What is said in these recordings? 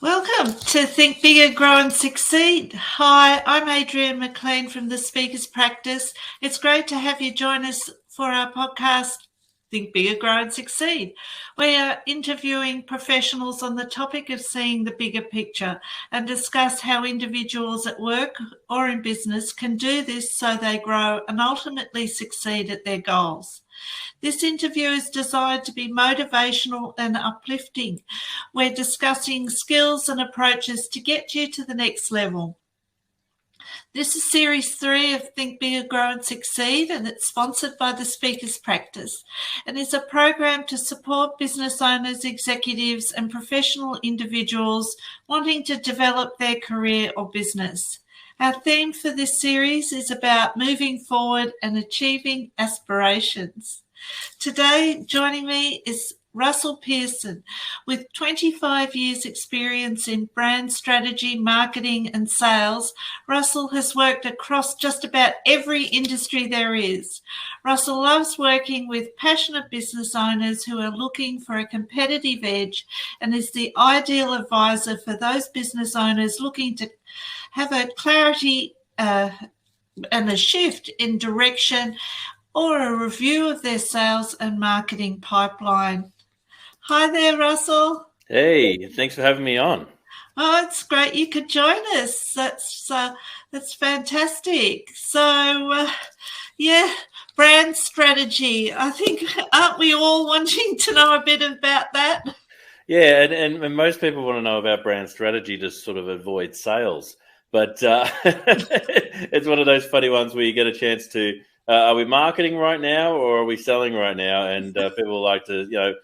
Welcome to Think Bigger, Grow and Succeed. Hi, I'm Adrienne McLean from the Speakers Practice. It's great to have you join us for our podcast, Think Bigger, Grow and Succeed. We are interviewing professionals on the topic of seeing the bigger picture and discuss how individuals at work or in business can do this so they grow and ultimately succeed at their goals. This interview is designed to be motivational and uplifting. We're discussing skills and approaches to get you to the next level. This is Series 3 of Think Bigger, Grow and Succeed, and it's sponsored by the Speakers Practice and is a program to support business owners, executives and professional individuals wanting to develop their career or business. Our theme for this series is about moving forward and achieving aspirations. Today, joining me is Russell Pearson. With 25 years experience in brand strategy, marketing and sales, Russell has worked across just about every industry there is. Russell loves working with passionate business owners who are looking for a competitive edge and is the ideal advisor for those business owners looking to have a clarity and a shift in direction or a review of their sales and marketing pipeline. Hi there, Russell. Hey, thanks for having me on. Oh, it's great you could join us. That's fantastic. So, brand strategy. I think, aren't we all wanting to know a bit about that? Yeah, and most people want to know about brand strategy to sort of avoid sales. But it's one of those funny ones where you get a chance to, are we marketing right now or are we selling right now? And people like to,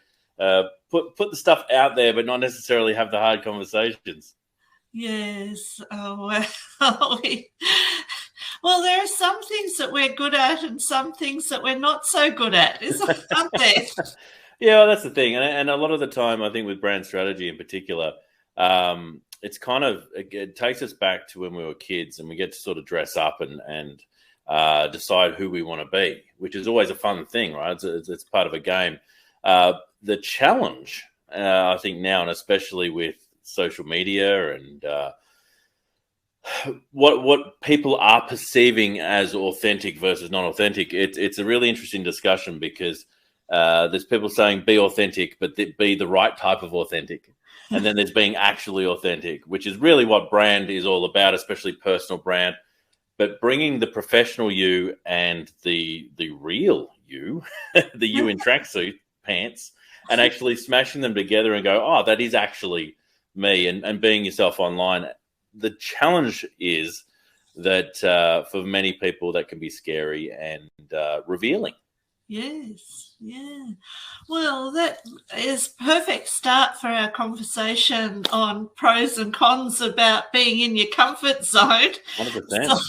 put the stuff out there, but not necessarily have the hard conversations. Yes. Oh, well. Well, there are some things that we're good at and some things that we're not so good at, aren't there? Yeah, well, that's the thing. And a lot of the time, I think with brand strategy in particular, it's kind of, it takes us back to when we were kids and we get to sort of dress up and decide who we want to be, which is always a fun thing, right? It's part of a game. The challenge, I think now, and especially with social media and what people are perceiving as authentic versus non-authentic, it's a really interesting discussion because there's people saying be authentic, but be the right type of authentic. And then there's being actually authentic, which is really what brand is all about, especially personal brand. But bringing the professional you and the real you, the you in tracksuit pants, and actually smashing them together and go, oh, that is actually me, and being yourself online. The challenge is that for many people that can be scary and revealing. Yes, yeah. Well, that is perfect start for our conversation on pros and cons about being in your comfort zone. 100%.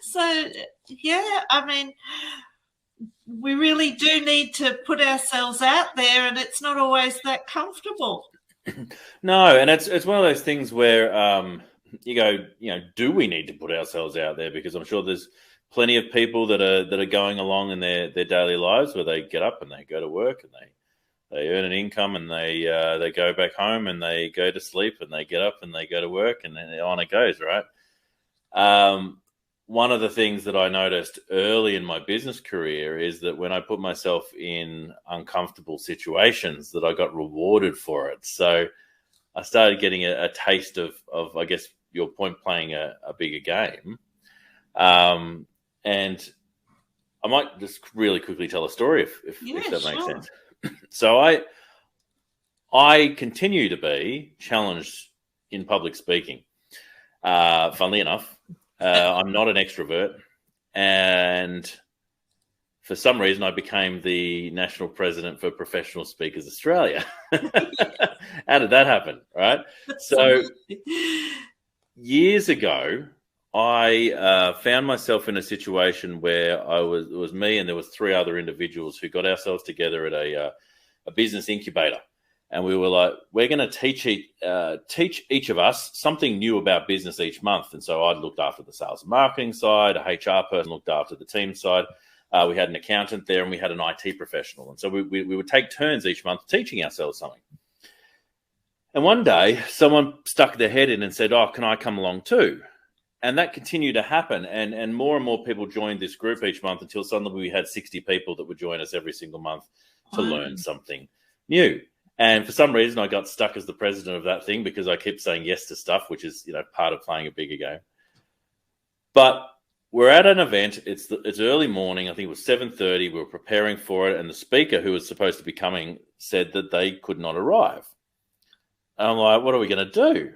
So, yeah, I mean, we really do need to put ourselves out there, and it's not always that comfortable. No, and it's one of those things where you go, do we need to put ourselves out there? Because I'm sure there's plenty of people that are going along in their daily lives where they get up and they go to work and they earn an income and they go back home and they go to sleep and they get up and they go to work and then on it goes, right? One of the things that I noticed early in my business career is that when I put myself in uncomfortable situations that I got rewarded for it. So I started getting a taste of, I guess, your point, playing a bigger game. And I might just really quickly tell a story if that makes sense. So I continue to be challenged in public speaking. Funnily enough, I'm not an extrovert, and for some reason I became the national president for Professional Speakers Australia. How did that happen, right? So years ago, I found myself in a situation where it was me and there was 3 other individuals who got ourselves together at a business incubator. And we were like, we're going to teach each of us something new about business each month. And so I looked after the sales and marketing side, a HR person looked after the team side. We had an accountant there and we had an IT professional. And so we would take turns each month teaching ourselves something. And one day, someone stuck their head in and said, "Oh, can I come along too?" And that continued to happen. And more people joined this group each month until suddenly we had 60 people that would join us every single month to learn something new. And for some reason, I got stuck as the president of that thing because I kept saying yes to stuff, which is, part of playing a bigger game. But we're at an event. It's early morning. I think it was 7:30. We were preparing for it. And the speaker who was supposed to be coming said that they could not arrive. And I'm like, what are we going to do?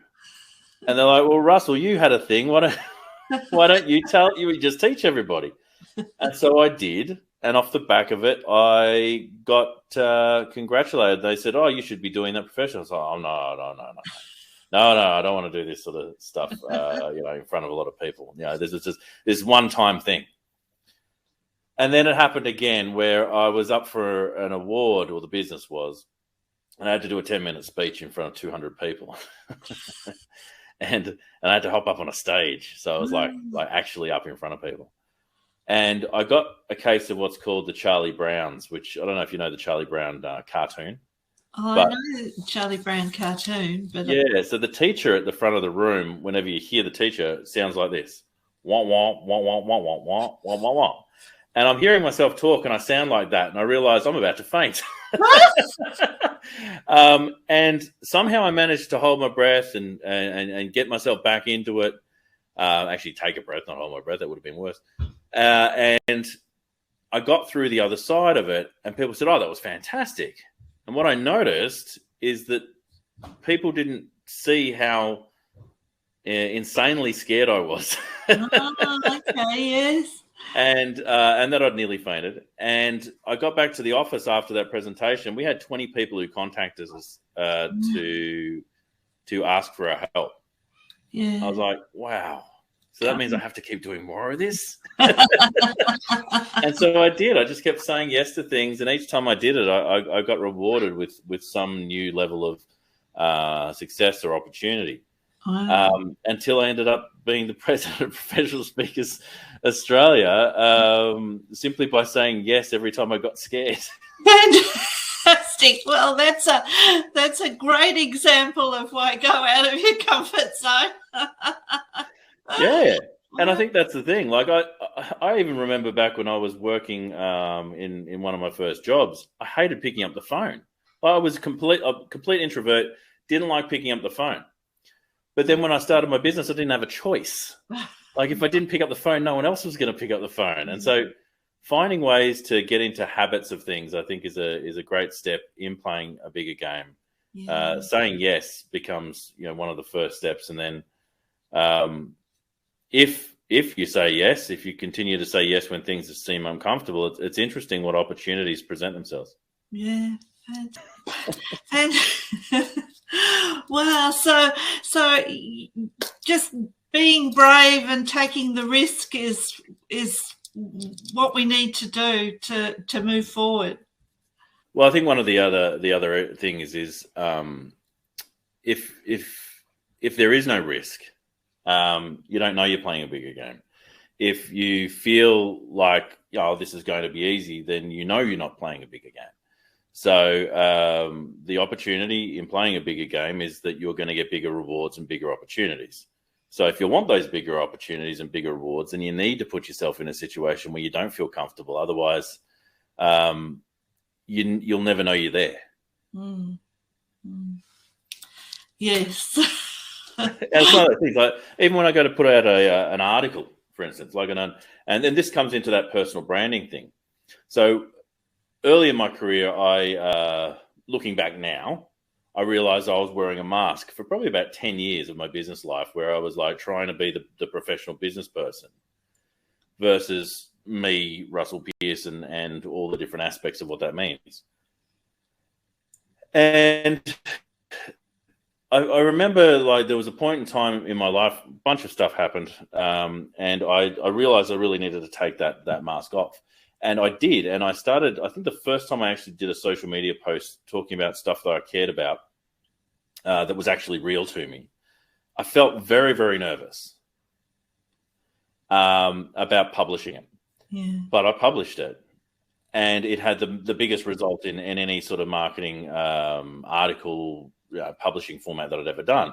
And they're like, well, Russell, you had a thing. Why don't you just teach everybody? And so I did. And off the back of it, I got congratulated. They said, "Oh, you should be doing that professionally." I was like, "Oh, no, I don't want to do this sort of stuff, in front of a lot of people. This is just this one-time thing." And then it happened again where I was up for an award, or the business was, and I had to do a 10-minute speech in front of 200 people. and I had to hop up on a stage. So I was like actually up in front of people. And I got a case of what's called the Charlie Browns, which I don't know if you know the Charlie Brown cartoon. I know the Charlie Brown cartoon. But so the teacher at the front of the room, whenever you hear the teacher, it sounds like this. Wah, wah, wah, wah, wah, wah, wah, wah, wah, wah. And I'm hearing myself talk and I sound like that. And I realize I'm about to faint. And somehow I managed to hold my breath and get myself back into it. Actually take a breath, not hold my breath. That would have been worse. And I got through the other side of it and people said, "Oh, that was fantastic." And what I noticed is that people didn't see how insanely scared I was. Okay, yes. And that I'd nearly fainted. And I got back to the office after that presentation. We had 20 people who contacted us to ask for our help. Yeah. I was like, wow. So that means I have to keep doing more of this. And so I did. I just kept saying yes to things. And each time I did it, I got rewarded with some new level of success or opportunity. Wow. Until I ended up being the president of Professional Speakers Australia, simply by saying yes every time I got scared. Fantastic. Well, that's a great example of why go out of your comfort zone. Yeah. And I think that's the thing. Like I even remember back when I was working in one of my first jobs, I hated picking up the phone. I was a complete introvert, didn't like picking up the phone. But then when I started my business, I didn't have a choice. Like if I didn't pick up the phone, no one else was going to pick up the phone. And so finding ways to get into habits of things, I think is a great step in playing a bigger game. Yeah. Saying yes becomes, one of the first steps. And then if you say yes, if you continue to say yes when things seem uncomfortable, it's interesting what opportunities present themselves. Yeah. And wow. So just being brave and taking the risk is what we need to do to move forward. Well, I think one of the other things is if there is no risk, you don't know you're playing a bigger game. If you feel like, this is going to be easy, then you're not playing a bigger game. So the opportunity in playing a bigger game is that you're going to get bigger rewards and bigger opportunities. So if you want those bigger opportunities and bigger rewards, then you need to put yourself in a situation where you don't feel comfortable. Otherwise, you'll never know you're there. Mm. Mm. Yes. And it's one of those things. Like even when I go to put out an article, for instance, and then this comes into that personal branding thing. So early in my career, looking back now, I realized I was wearing a mask for probably about 10 years of my business life, where I was like trying to be the professional business person versus me, Russell Pearson, and all the different aspects of what that means. And I remember like there was a point in time in my life, a bunch of stuff happened, and I realized I really needed to take that mask off. And I did. And I started, I think the first time I actually did a social media post talking about stuff that I cared about that was actually real to me, I felt very, very nervous about publishing it. Yeah. But I published it. And it had the biggest result in any sort of marketing article publishing format that I'd ever done.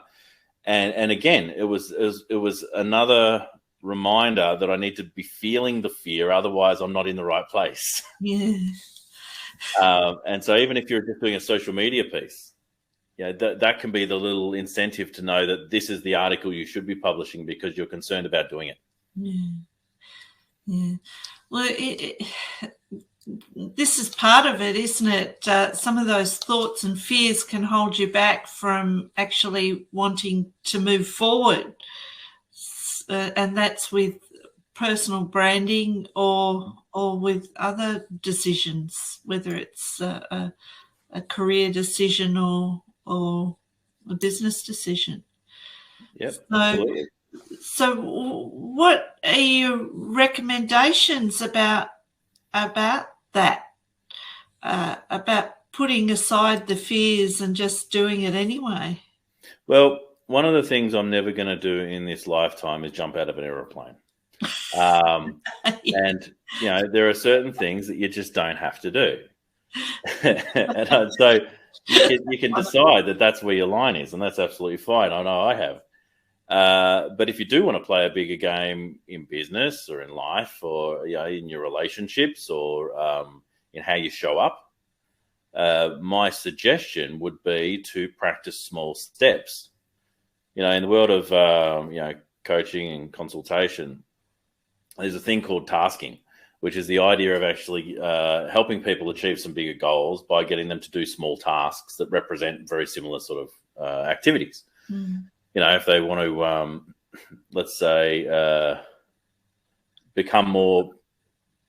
And again, it was another reminder that I need to be feeling the fear, otherwise I'm not in the right place. Yeah. And so even if you're just doing a social media piece, that can be the little incentive to know that this is the article you should be publishing because you're concerned about doing it. Yeah. Well, this is part of it, isn't it? Some of those thoughts and fears can hold you back from actually wanting to move forward. And that's with personal branding or with other decisions, whether it's a career decision or a business decision. Yep, absolutely. So what are your recommendations about that? About putting aside the fears and just doing it anyway? Well, one of the things I'm never going to do in this lifetime is jump out of an aeroplane. And, there are certain things that you just don't have to do. And so you can decide that that's where your line is, and that's absolutely fine. I know I have. But if you do want to play a bigger game in business or in life or in your relationships or in how you show up, my suggestion would be to practice small steps. In the world of coaching and consultation, there's a thing called tasking, which is the idea of actually helping people achieve some bigger goals by getting them to do small tasks that represent very similar sort of activities. If they want to, let's say, become more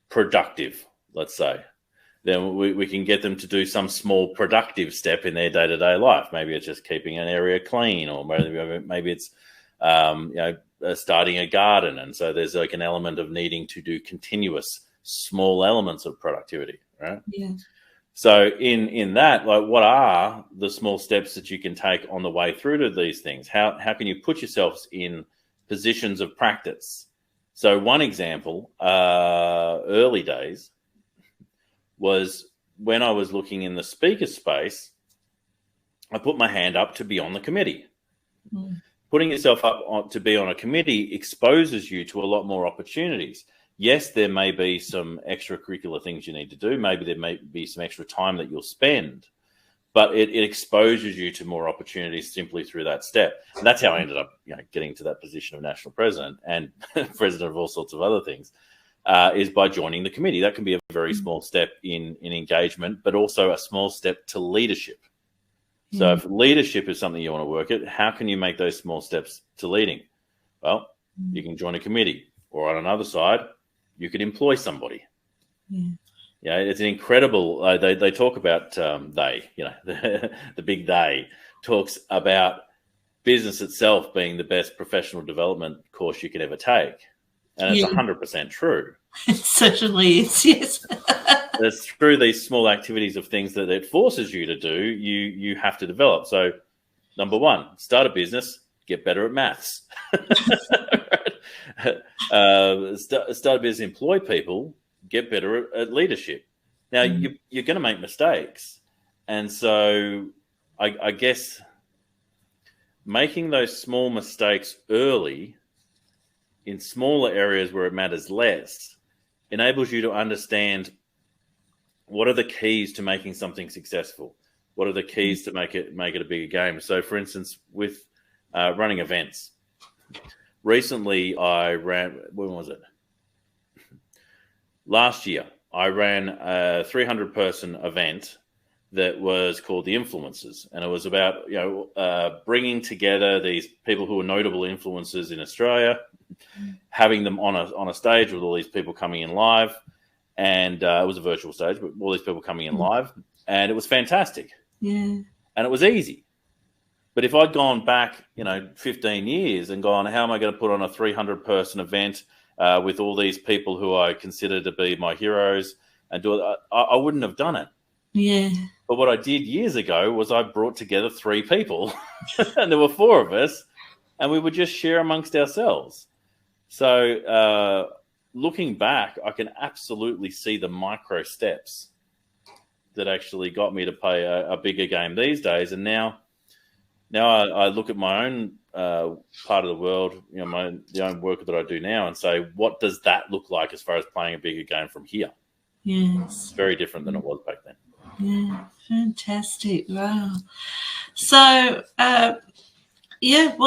productive, let's say, then we can get them to do some small productive step in their day-to-day life. Maybe it's just keeping an area clean, or maybe it's, starting a garden. And so there's like an element of needing to do continuous small elements of productivity, right? Yeah. So in that, like, what are the small steps that you can take on the way through to these things? How can you put yourselves in positions of practice? So one example, early days, was when I was looking in the speaker space, I put my hand up to be on the committee. Putting yourself up to be on a committee exposes you to a lot more opportunities. Yes, there may be some extracurricular things you need to do. Maybe there may be some extra time that you'll spend, but it exposes you to more opportunities simply through that step. And that's how I ended up getting to that position of national president and president of all sorts of other things, is by joining the committee. That can be a very small step in engagement, but also a small step to leadership. So if leadership is something you want to work at, how can you make those small steps to leading? Well, you can join a committee, or on another side, you could employ somebody. It's an incredible. They talk about the big they talks about business itself being the best professional development course you can ever take, and it's 100% true. It certainly is. Yes. It's through these small activities of things that it forces you to do, you have to develop. So, number one, start a business, get better at maths. Start a business, employ people, get better at leadership. Now, you're going to make mistakes. And so I guess making those small mistakes early in smaller areas where it matters less enables you to understand what are the keys to making something successful? What are the keys to make it a bigger game? So, for instance, with running events, recently I ran. When was it? Last year, I ran a 300-person event that was called the Influencers, and it was about bringing together these people who are notable influencers in Australia, having them on a stage with all these people coming in live. And it was a virtual stage, but all these people coming in live, and it was fantastic. And it was easy. But if I'd gone back, 15 years and gone, how am I going to put on a 300-person event with all these people who I consider to be my heroes and do it, I wouldn't have done it. But what I did years ago was I brought together 3 people, and there were 4 of us, and we would just share amongst ourselves. So looking back, I can absolutely see the micro steps that actually got me to play a bigger game these days. And now, Now I look at my own part of the world, the own work that I do now, and say, what does that look like as far as playing a bigger game from here? Yes. It's very different than it was back then. Yeah, fantastic. Wow. So, well,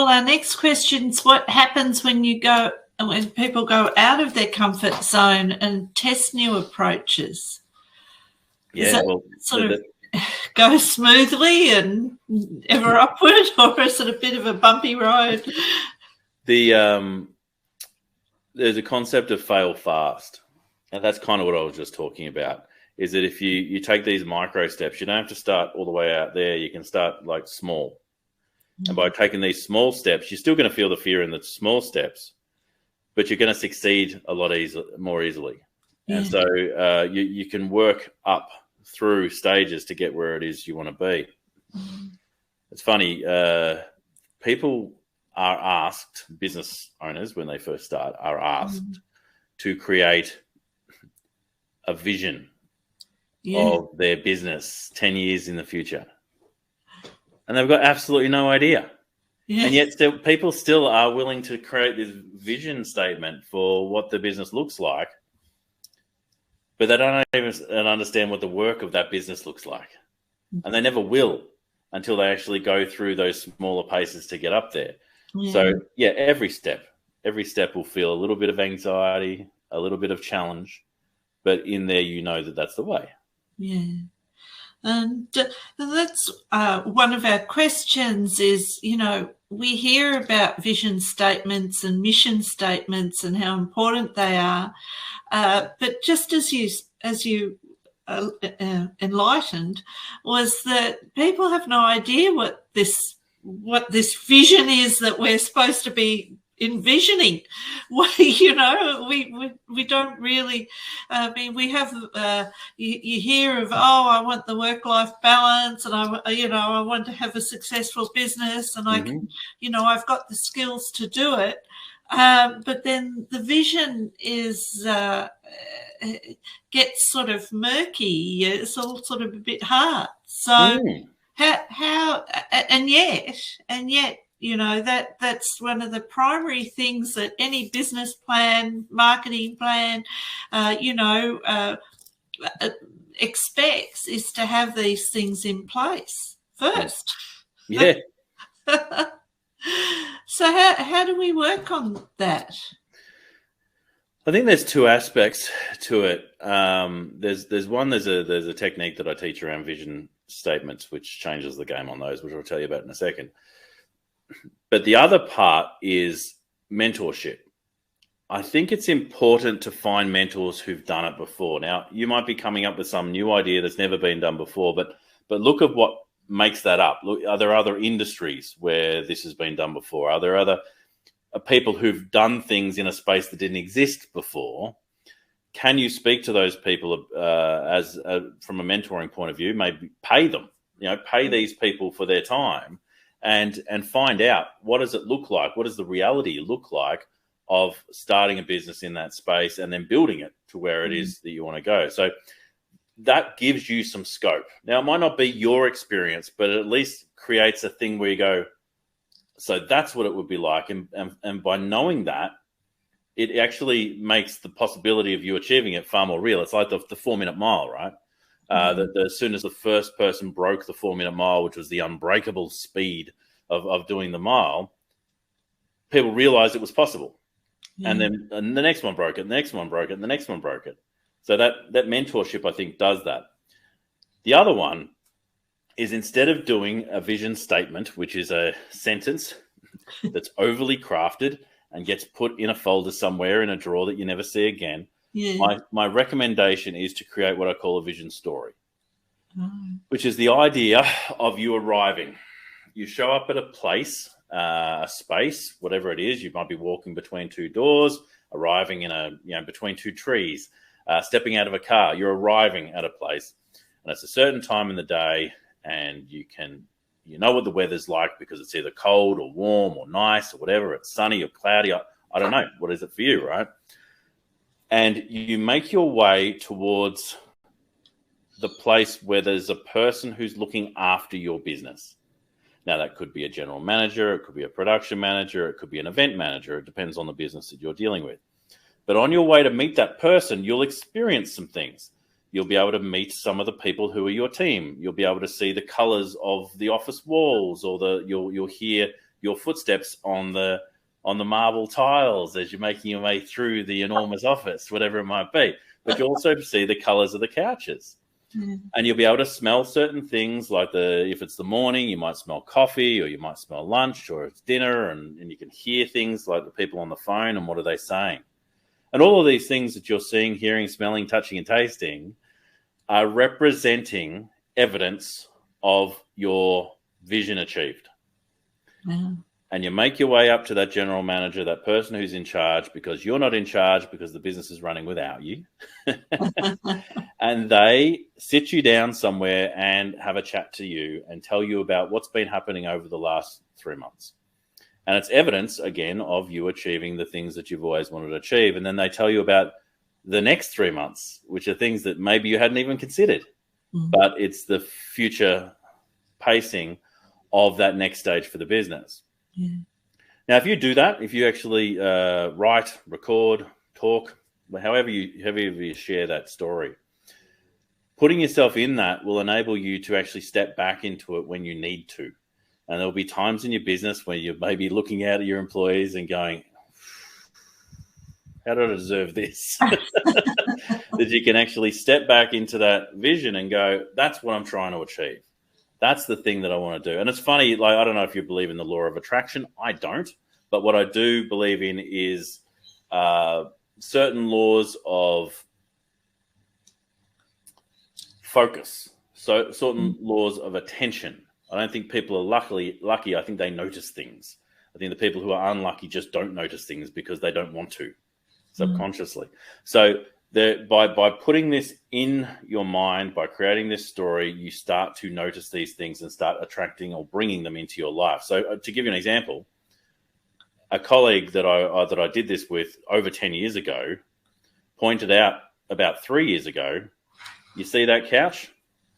our next question is, what happens when people go out of their comfort zone and test new approaches? Does that sort of go smoothly and ever upward, or is it a bit of a bumpy road? There's a concept of fail fast, and that's kind of what I was just talking about. Is that if you take these micro steps, you don't have to start all the way out there. You can start like small. And by taking these small steps, you're still going to feel the fear in the small steps, but you're going to succeed a lot more easily. Yeah. And so you can work up through stages to get where it is you want to be. It's funny. People are asked, business owners, when they first start, are asked to create a vision of their business 10 years in the future. And they've got absolutely no idea. Yeah. And yet people still are willing to create this vision statement for what the business looks like, but they don't even understand what the work of that business looks like. And they never will until they actually go through those smaller paces to get up there. Yeah. So, every step will feel a little bit of anxiety, a little bit of challenge, but in there, that's the way. Yeah. And that's one of our questions is, we hear about vision statements and mission statements and how important they are. But just as you enlightened, was that people have no idea what this vision is that we're supposed to be envisioning. We don't really. I mean, we have. You hear of, I want the work-life balance, and I want to have a successful business, and I can, I've got the skills to do it. But then the vision is gets sort of murky. It's all sort of a bit hard. So how and yet. That's one of the primary things that any business plan, marketing plan, expects is to have these things in place first. Yeah. So how do we work on that? I think there's two aspects to it. There's a technique that I teach around vision statements, which changes the game on those, which I'll tell you about in a second. But the other part is mentorship. I think it's important to find mentors who've done it before. Now, you might be coming up with some new idea that's never been done before, but look at what makes that up. Look, are there other industries where this has been done before? Are there other people who've done things in a space that didn't exist before? Can you speak to those people as from a mentoring point of view? Maybe pay them. Pay these people for their time. And find out, what does it look like? What does the reality look like of starting a business in that space and then building it to where it is that you want to go? So that gives you some scope. Now, it might not be your experience, but it at least creates a thing where you go, so that's what it would be like. And by knowing that, it actually makes the possibility of you achieving it far more real. It's like the 4-minute mile, right? As soon as the first person broke the 4-minute mile, which was the unbreakable speed of doing the mile, people realized it was possible. And then the next one broke it, the next one broke it, and the next one broke it. So that mentorship, I think, does that. The other one is, instead of doing a vision statement, which is a sentence that's overly crafted and gets put in a folder somewhere in a drawer that you never see again, my recommendation is to create what I call a vision story, which is the idea of you arriving. You show up at a place, a space, whatever it is. You might be walking between two doors, arriving in between two trees, stepping out of a car. You're arriving at a place, and it's a certain time in the day, and you know what the weather's like because it's either cold or warm or nice or whatever. It's sunny or cloudy. I don't know. What is it for you, right? And you make your way towards the place where there's a person who's looking after your business. Now, that could be a general manager, it could be a production manager, it could be an event manager. It depends on the business that you're dealing with. But on your way to meet that person, you'll experience some things. You'll be able to meet some of the people who are your team. You'll be able to see the colors of the office walls, or you'll hear your footsteps on the marble tiles as you're making your way through the enormous office, whatever it might be. But you'll also see the colors of the couches. And you'll be able to smell certain things, like if it's the morning, you might smell coffee, or you might smell lunch, or it's dinner, and you can hear things like the people on the phone and what are they saying. And all of these things that you're seeing, hearing, smelling, touching, and tasting are representing evidence of your vision achieved. Yeah. And you make your way up to that general manager, that person who's in charge, because you're not in charge because the business is running without you. And they sit you down somewhere and have a chat to you and tell you about what's been happening over the last 3 months. And it's evidence, again, of you achieving the things that you've always wanted to achieve. And then they tell you about the next 3 months, which are things that maybe you hadn't even considered. But it's the future pacing of that next stage for the business. Yeah. Now, if you do that, if you actually write, record, talk, however you share that story, putting yourself in that will enable you to actually step back into it when you need to. And there'll be times in your business where you're maybe looking out at your employees and going, how did I deserve this? That you can actually step back into that vision and go, that's what I'm trying to achieve. That's the thing that I want to do. And it's funny, like, I don't know if you believe in the law of attraction. I don't. But what I do believe in is certain laws of focus. So certain laws of attention. I don't think people are lucky. I think they notice things. I think the people who are unlucky just don't notice things because they don't want to subconsciously. So by putting this in your mind, by creating this story, you start to notice these things and start attracting or bringing them into your life. So to give you an example, a colleague that I did this with over 10 years ago pointed out about 3 years ago, you see that couch?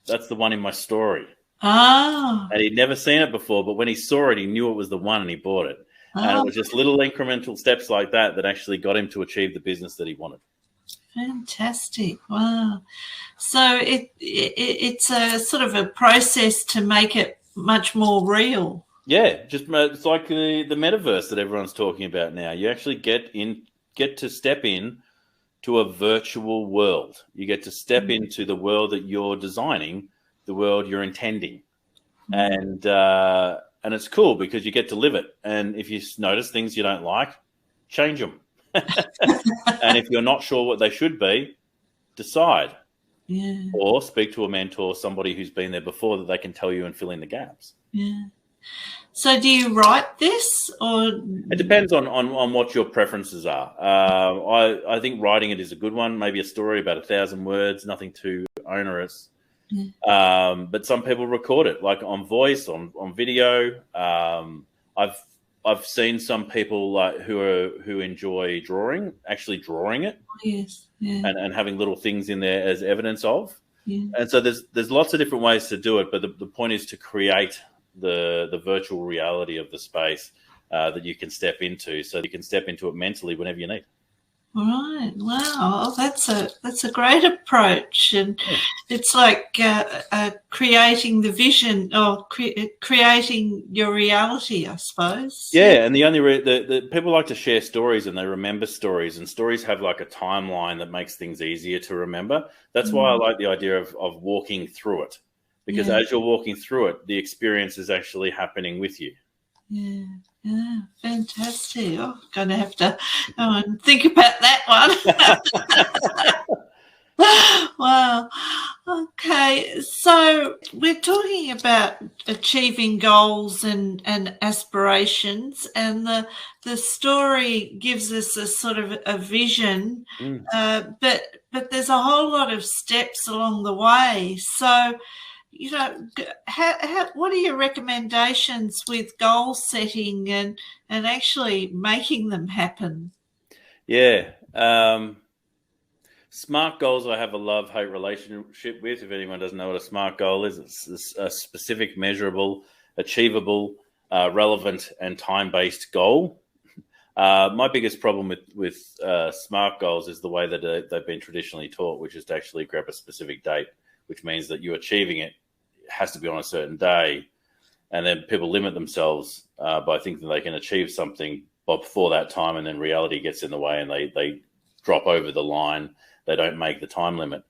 That's the one in my story. Oh. And he'd never seen it before, but when he saw it, he knew it was the one and he bought it. And it was just little incremental steps like that actually got him to achieve the business that he wanted. Fantastic. Wow. So it's a sort of a process to make it much more real. Yeah, it's like the metaverse that everyone's talking about now. You actually get to step in to a virtual world. You get to step into the world that you're designing, the world you're intending. And it's cool because you get to live it. And if you notice things you don't like, change them. And if you're not sure what they should be, decide. Yeah. Or speak to a mentor, somebody who's been there before, that they can tell you and fill in the gaps. Yeah. So do you write this, or? It depends on what your preferences are. I think writing it is a good one. Maybe a story about 1,000 words, nothing too onerous. Yeah. But some people record it, like on voice, on video. I've seen some people who enjoy actually drawing it. Yes. Yeah. And having little things in there as evidence of. Yeah. And so there's lots of different ways to do it, but the point is to create the virtual reality of the space that you can step into, so that you can step into it mentally whenever you need. Right. Wow. That's a great approach, and it's like creating the vision, or creating your reality, I suppose. Yeah, and the only the people like to share stories, and they remember stories, and stories have like a timeline that makes things easier to remember. That's why I like the idea of walking through it, because as you're walking through it, the experience is actually happening with you. Yeah. Yeah, fantastic. Oh, I'm going to have to go and think about that one. Wow. Okay, so we're talking about achieving goals and aspirations, and the story gives us a sort of a vision, but there's a whole lot of steps along the way. So, you know, what are your recommendations with goal setting and actually making them happen? Yeah. SMART goals I have a love-hate relationship with. If anyone doesn't know what a SMART goal is, it's a specific, measurable, achievable, relevant, and time-based goal. My biggest problem with SMART goals is the way that they've been traditionally taught, which is to actually grab a specific date, which means that you achieving it has to be on a certain day. And then people limit themselves by thinking they can achieve something before that time, and then reality gets in the way and they drop over the line. They don't make the time limit.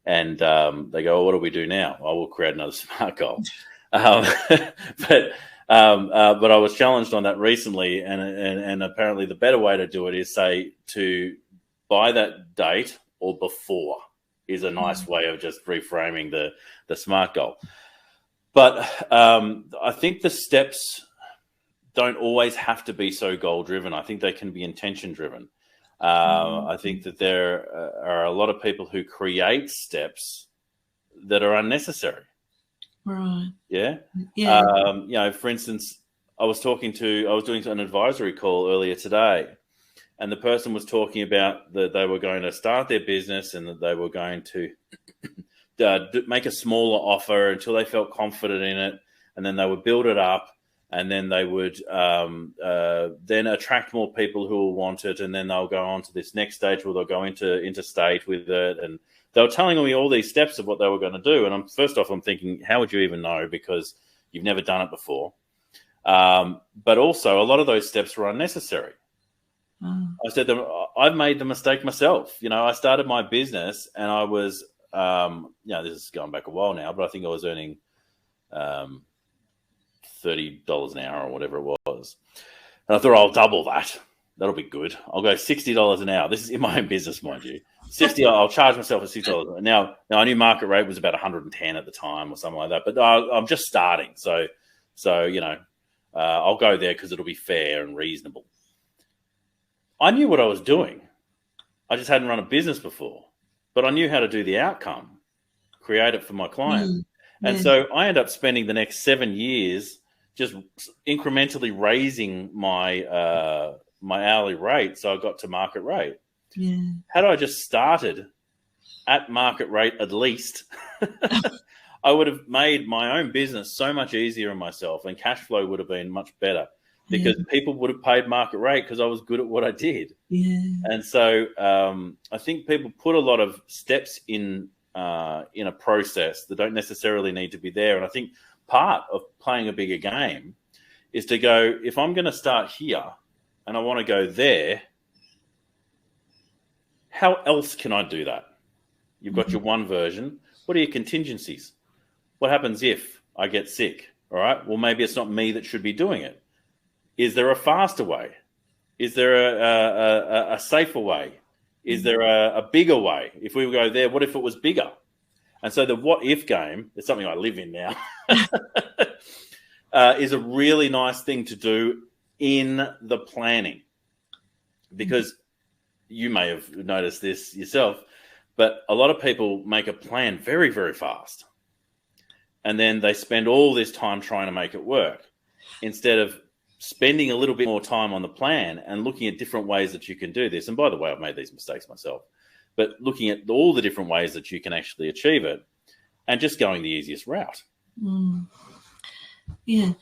And they go, well, what do we do now? I will create another SMART goal. But I was challenged on that recently, and apparently the better way to do it is say to by that date or before is a nice way of just reframing the SMART goal. But I think the steps don't always have to be so goal driven. I think they can be intention driven. I think that there are a lot of people who create steps that are unnecessary. Right. Yeah. For instance, I was doing an advisory call earlier today, and the person was talking about that they were going to start their business and that they were going to make a smaller offer until they felt confident in it, and then they would build it up, and then they would then attract more people who will want it, and then they'll go on to this next stage where they'll go into state with it. And they were telling me all these steps of what they were going to do. And I'm thinking, how would you even know? Because you've never done it before. But also, a lot of those steps were unnecessary. I said to them, I've made the mistake myself. I started my business and I was, this is going back a while now, but I think I was earning $30 an hour or whatever it was. And I thought, I'll double that. That'll be good. I'll go $60 an hour. This is in my own business, mind you. I'll charge myself at $60. Now I knew market rate was about 110 at the time or something like that. But I'm just starting, so I'll go there because it'll be fair and reasonable. I knew what I was doing. I just hadn't run a business before, but I knew how to do the outcome, create it for my client. And so I ended up spending the next 7 years just incrementally raising my my hourly rate, so I got to market rate. Had I just started at market rate, at least, I would have made my own business so much easier on myself, and cash flow would have been much better because people would have paid market rate because I was good at what I did. And so I think people put a lot of steps in a process that don't necessarily need to be there. And I think part of playing a bigger game is to go, if I'm going to start here and I want to go there, how else can I do that? You've got your one version. What are your contingencies? What happens if I get sick? All right, well, maybe it's not me that should be doing it. Is there a faster way? Is there a safer way? Is there a bigger way? If we go there, what if it was bigger? And so the what if game is something I live in now, is a really nice thing to do in the planning, because you may have noticed this yourself, but a lot of people make a plan very, very fast. And then they spend all this time trying to make it work instead of spending a little bit more time on the plan and looking at different ways that you can do this. And by the way, I've made these mistakes myself, but looking at all the different ways that you can actually achieve it and just going the easiest route. Yeah.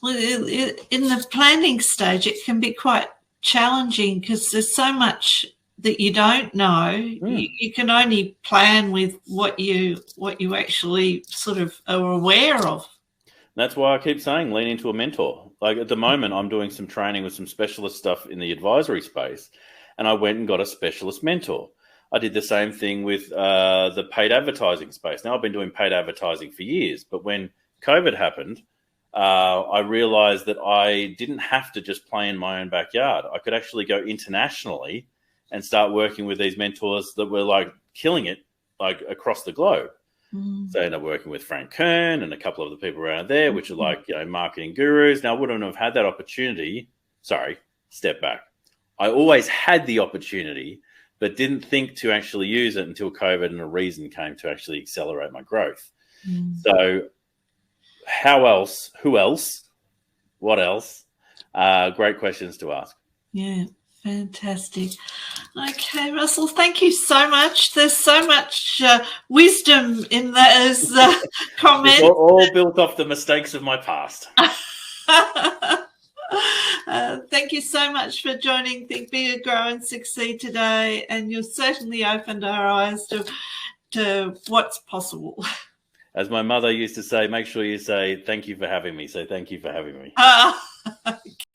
Well, in the planning stage, it can be quite challenging because there's so much that you don't know. You can only plan with what you actually sort of are aware of. That's why I keep saying lean into a mentor. Like at the moment, I'm doing some training with some specialist stuff in the advisory space, and I went and got a specialist mentor. I did the same thing with the paid advertising space. Now, I've been doing paid advertising for years, but when COVID happened, I realized that I didn't have to just play in my own backyard. I could actually go internationally and start working with these mentors that were like killing it, like across the globe. So I ended up working with Frank Kern and a couple of the people around there, which are like, marketing gurus. Now, I wouldn't have had that opportunity. Sorry, step back. I always had the opportunity, but didn't think to actually use it until COVID and a reason came to actually accelerate my growth. So how else? Who else? What else? Great questions to ask. Yeah, fantastic. Okay, Russell, thank you so much. There's so much wisdom in those comments. It's all built off the mistakes of my past. Thank you so much for joining Think Bigger, Grow and Succeed today, and you've certainly opened our eyes to what's possible. As my mother used to say, make sure you say, thank you for having me. So thank you for having me.